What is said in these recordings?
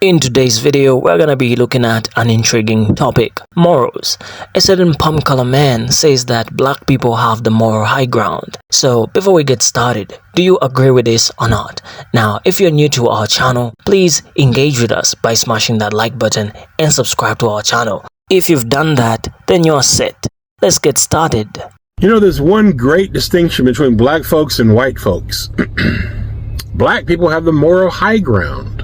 In today's video, we're gonna be looking at an intriguing topic, morals. A certain palm color man says that black people have the moral high ground. So before we get started, do you agree with this or not? Now, if you're new to our channel, please engage with us by smashing that like button and subscribe to our channel. If you've done that, then you're set. Let's get started. You know, there's one great distinction between black folks and white folks. Black people have the moral high ground.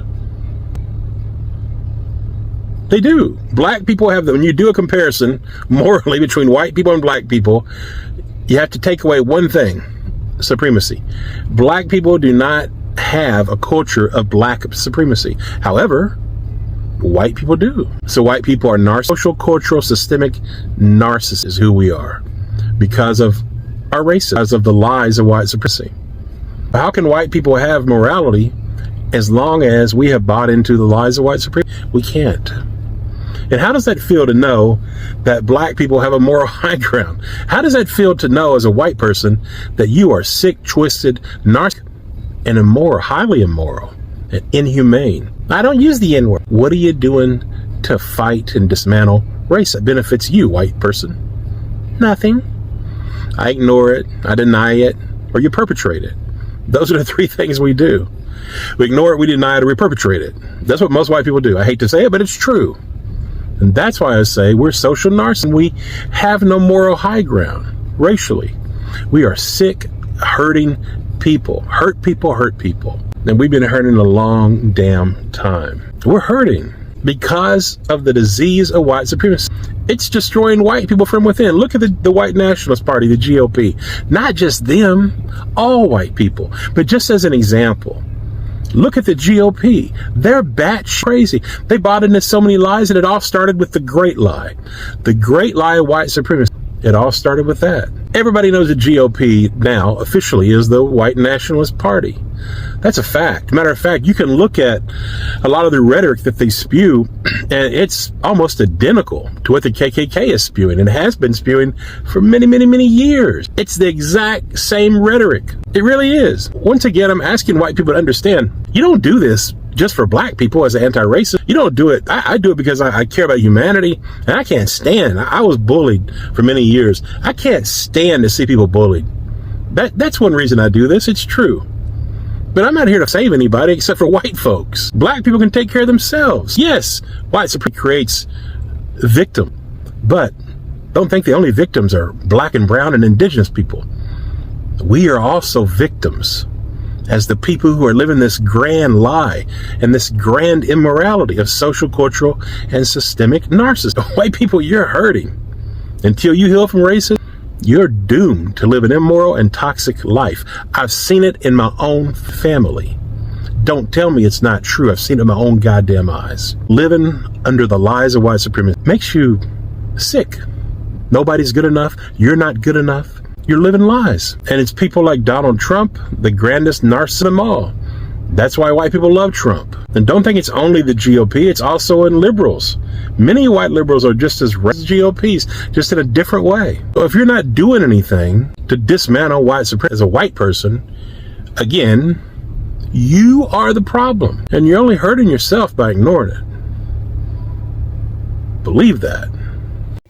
They do. Black people have them. When you do a comparison morally between white people and black people, you have to take away one thing: supremacy. Black people do not have a culture of black supremacy. However, white people do. So white people are social, cultural, systemic narcissists is who we are because of our racism, because of the lies of white supremacy. But how can white people have morality as long as we have bought into the lies of white supremacy? We can't. And how does that feel to know that black people have a moral high ground? How does that feel to know as a white person that you are sick, twisted, narcissistic, and immoral, highly immoral, and inhumane? I don't use the N-word. What are you doing to fight and dismantle race that benefits you, white person? Nothing. I ignore it, I deny it, or you perpetrate it. Those are the three things we do. We ignore it, we deny it, or we perpetrate it. That's what most white people do. I hate to say it, but it's true. And that's why I say we're social narcissists. We have no moral high ground racially. We are sick, hurting people. Hurt people, hurt people. And we've been hurting a long damn time. We're hurting because of the disease of white supremacy. It's destroying white people from within. Look at the white nationalist party, the GOP. Not just them, all white people. But just as an example, look at the GOP. They're batshit crazy. They bought into so many lies, and it all started with the great lie. The great lie of white supremacy. It all started with that. Everybody knows the GOP now officially is the white nationalist party. That's a fact. Matter of fact, you can look at a lot of the rhetoric that they spew, and it's almost identical to what the KKK is spewing and has been spewing for many, many, many years. It's the exact same rhetoric. It really is. Once again, I'm asking white people to understand, you don't do this just for black people as an anti-racist. You don't do it. I do it because I care about humanity, and I can't stand. I was bullied for many years. I can't stand to see people bullied. That's one reason I do this. It's true. But I'm not here to save anybody except for white folks. Black people can take care of themselves. Yes, white supremacy creates a victim, but don't think the only victims are black and brown and indigenous people. We are also victims as the people who are living this grand lie and this grand immorality of social, cultural, and systemic narcissism. White people, you're hurting. Until you heal from racism, you're doomed to live an immoral and toxic life. I've seen it in my own family. Don't tell me it's not true. I've seen it in my own goddamn eyes. Living under the lies of white supremacy makes you sick. Nobody's good enough. You're not good enough. You're living lies. And it's people like Donald Trump, the grandest narcissist of them all. That's why white people love Trump. And don't think it's only the GOP, it's also in liberals. Many white liberals are just as racist as GOPs, just in a different way. So if you're not doing anything to dismantle white supremacy as a white person, again, you are the problem. And you're only hurting yourself by ignoring it. Believe that.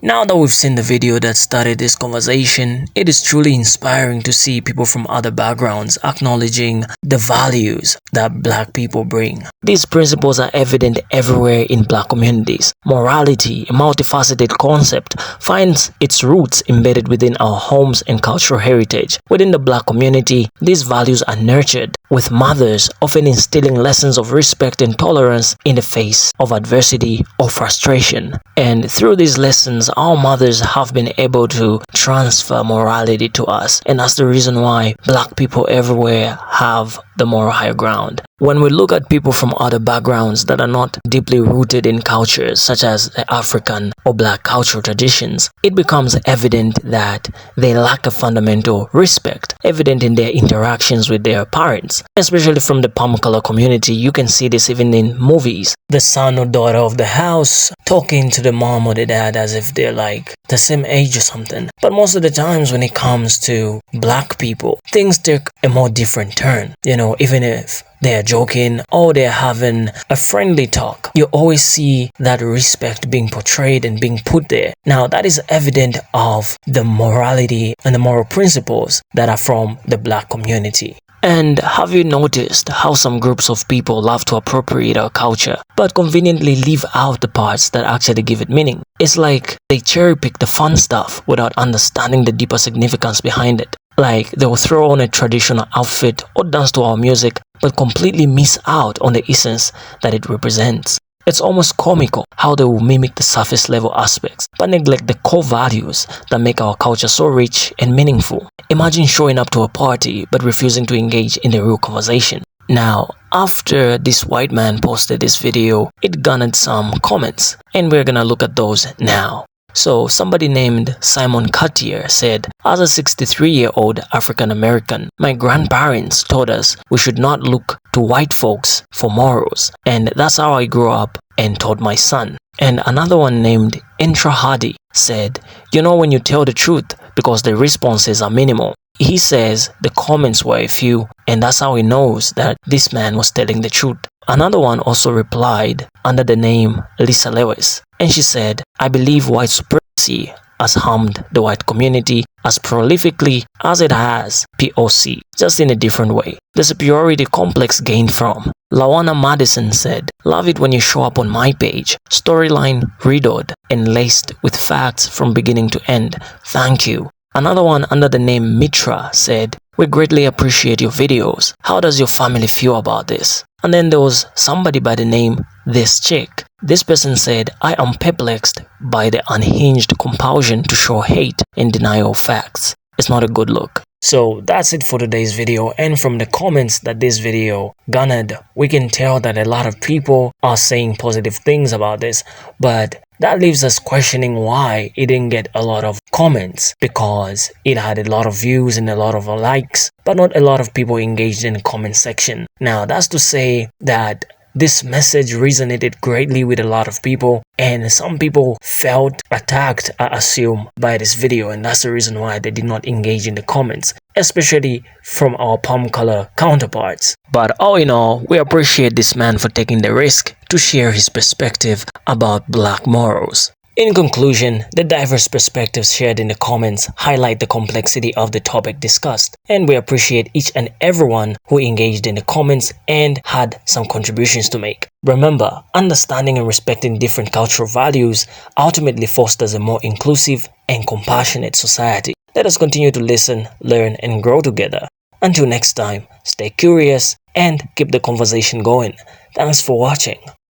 Now that we've seen the video that started this conversation, it is truly inspiring to see people from other backgrounds acknowledging the values that black people bring. These principles are evident everywhere in black communities. Morality, a multifaceted concept, finds its roots embedded within our homes and cultural heritage. Within the black community, these values are nurtured, with mothers often instilling lessons of respect and tolerance in the face of adversity or frustration. And through these lessons, our mothers have been able to transfer morality to us, and that's the reason why black people everywhere have the moral high ground. When we look at people from other backgrounds that are not deeply rooted in cultures such as the African or black cultural traditions, it becomes evident that they lack a fundamental respect, evident in their interactions with their parents. Especially from the palm color community, you can see this even in movies. The son or daughter of the house talking to the mom or the dad as if they're like the same age or something. But most of the times when it comes to black people, things take a more different turn. You know, even if they're joking or they're having a friendly talk, you always see that respect being portrayed and being put there. Now, that is evident of the morality and the moral principles that are from the black community. And have you noticed how some groups of people love to appropriate our culture, but conveniently leave out the parts that actually give it meaning? It's like they cherry pick the fun stuff without understanding the deeper significance behind it. Like they'll throw on a traditional outfit or dance to our music, but completely miss out on the essence that it represents. It's almost comical how they will mimic the surface level aspects, but neglect the core values that make our culture so rich and meaningful. Imagine showing up to a party but refusing to engage in the real conversation. Now, after this white man posted this video, it garnered some comments, and we're gonna look at those now. So somebody named Simon Cartier said, as a 63-year-old African American, my grandparents told us we should not look to white folks for morals, and that's how I grew up and taught my son. And another one named Intra Hardy said, you know when you tell the truth because the responses are minimal. He says the comments were a few, and that's how he knows that this man was telling the truth. Another one also replied under the name Lisa Lewis, and she said, I believe white supremacy has harmed the white community as prolifically as it has POC, just in a different way. The superiority complex gained from. Lawana Madison said, love it when you show up on my page. Storyline riddled and laced with facts from beginning to end. Thank you. Another one under the name Mitra said, we greatly appreciate your videos. How does your family feel about this? And then there was somebody by the name This Chick. This person said, I am perplexed by the unhinged compulsion to show hate and denial of facts. It's not a good look. So that's it for today's video, and from the comments that this video garnered, we can tell that a lot of people are saying positive things about this, but that leaves us questioning why it didn't get a lot of comments, because it had a lot of views and a lot of likes, but not a lot of people engaged in the comment section. Now, that's to say that this message resonated greatly with a lot of people, and some people felt attacked, I assume, by this video, and that's the reason why they did not engage in the comments, especially from our palm color counterparts. But all in all, we appreciate this man for taking the risk to share his perspective about black morals. In conclusion, the diverse perspectives shared in the comments highlight the complexity of the topic discussed, and we appreciate each and everyone who engaged in the comments and had some contributions to make. Remember, understanding and respecting different cultural values ultimately fosters a more inclusive and compassionate society. Let us continue to listen, learn, and grow together. Until next time, stay curious and keep the conversation going. Thanks for watching.